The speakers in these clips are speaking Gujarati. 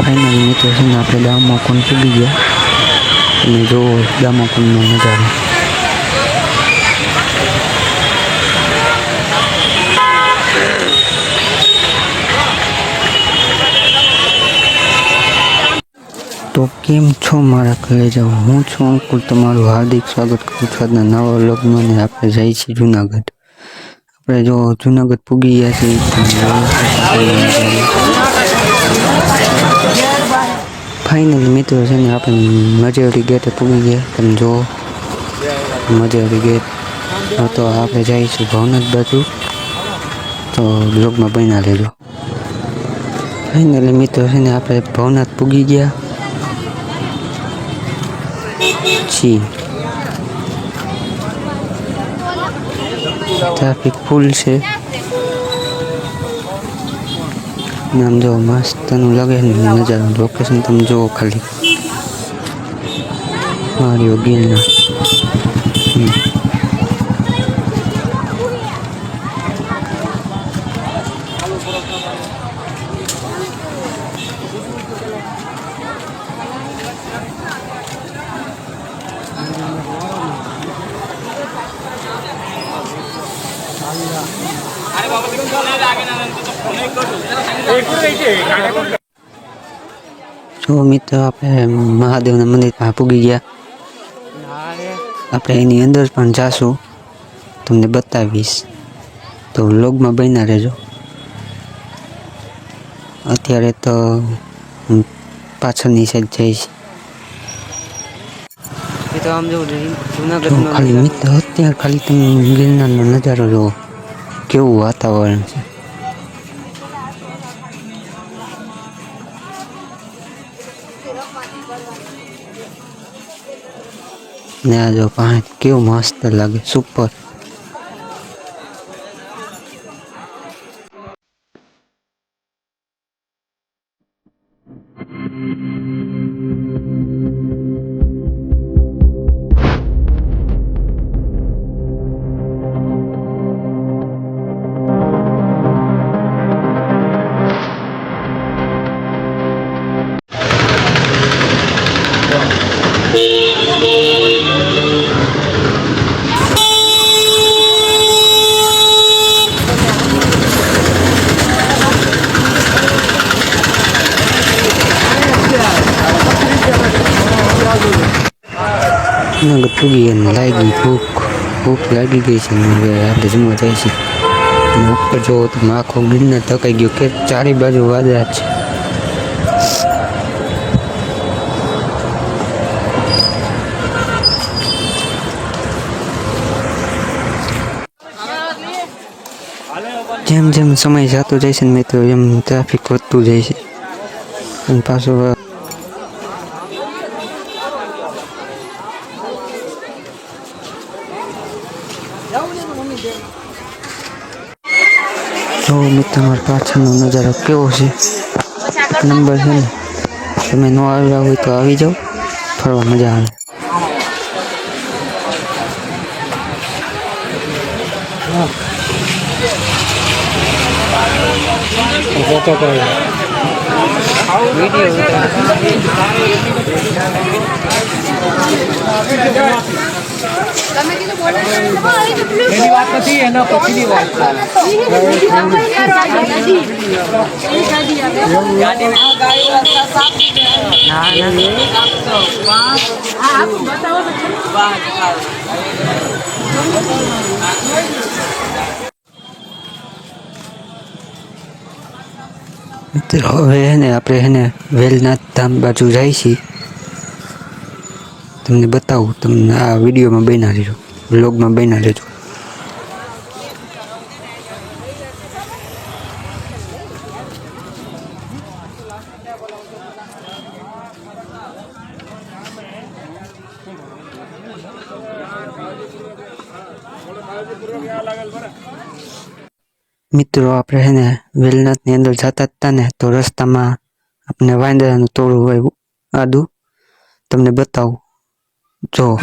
ફાઇનલી મિત્રો છે ને આપણે દામોકુંડ પૂગી ગયા અને જો દામોકુંડનો નજારો. તો કેમ છો મારા ઘરે જાઓ, હું છું અંકુર, તમારું હાર્દિક સ્વાગત કરું છું આજના નવા વ્લોગમાં. ને આપણે જઈએ છીએ જુનાગઢ. આપણે જો જુનાગઢ પૂગી ગયા છીએ. ફાઇનલી મિત્રો છે ને આપણે મજેવરી ગેટે પૂગી ગયા. તમે જો મજેવરી ગેટ. તો આપણે જઈશું ભવનાથ બાજુ, તો વ્લોગમાં બન્યા લેજો. ફાઇનલી મિત્રો છે ને આપણે ભવનાથ પૂગી ગયા છીએ. ટ્રાફિક ફૂલ છે. નામ જો મસ્તનું લાગે ને નજારો. લોકેશન તમે જુઓ ખાલી, માર્યો ગિલના. જો મિત્રો આપણે મહાદેવના મંદિર પાસે પૂગી ગયા. આપણે એની અંદર પણ જાશું, તમને બતાવીશ, તો વ્લોગમાં બન્યા રહેજો. અત્યારે તો પાછળની સાઈડ જઈશ. ખાલી મિત્રો અત્યારે ખાલી તમે ગિરનારનો નજારો જુઓ, કેવું વાતાવરણ છે. ને આ જો પાણી કેવું મસ્ત લાગે, સુપર. જુનાગઢ પૂગી અને લાગી ભૂખ લાગી ગઈ છે. હવે આપણે જમવા જાય છે. અને ઉપર જોવો તો આખો ગિરનાર થકાઈ ગયો, કે ચારે બાજુ વાદળા છે. જેમ જેમ સમય જતો જાય છે ને મિત્રો, એમ ટ્રાફિક વધતું જાય છે. અને પાછું જો મિત્રો મારા પાછળનો નજારો કેવો છે, નંબર છે ને. તમે ન આવ્યા હોય તો આવી જાઓ, ફરવા મજા આવે. એની વાત નથી, એના પછીની વાત હવે ને આપણે એને વેલનાથ ધામ બાજુ જાય છીએ. તમને બતાવું, તમને આ વિડીયોમાં બન્યા રહેજો, વ્લોગમાં બન્યા રહેજો. મિત્રો આપણે છે ને વેલનાથની અંદર જતા હતા ને, તો રસ્તામાં આપણે વાંદરાનું તોડું આવ્યું આદું. તમને બતાવું, જો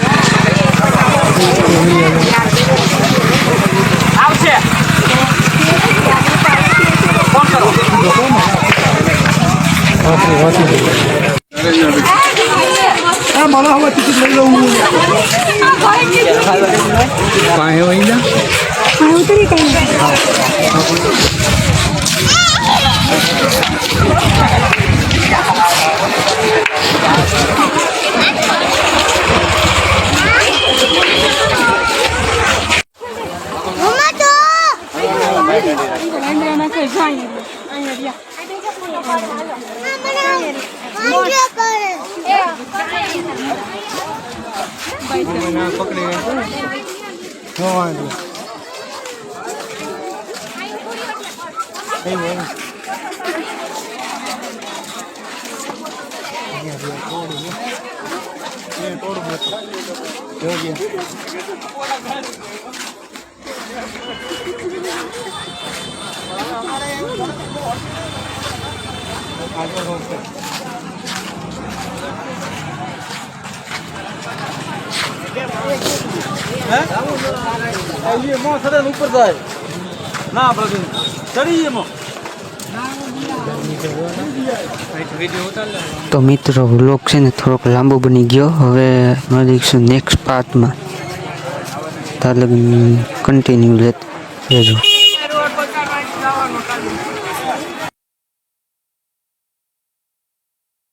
ઉપર જાય ના પ્રવીણ ચડીએ મો તો મિત્રો વ્લોગ છે ને થોડોક લાંબો બની ગયો. હવે મળીશું નેક્સ્ટ પાર્ટમાં. તાર લગન કન્ટિન્યુ રહેજો.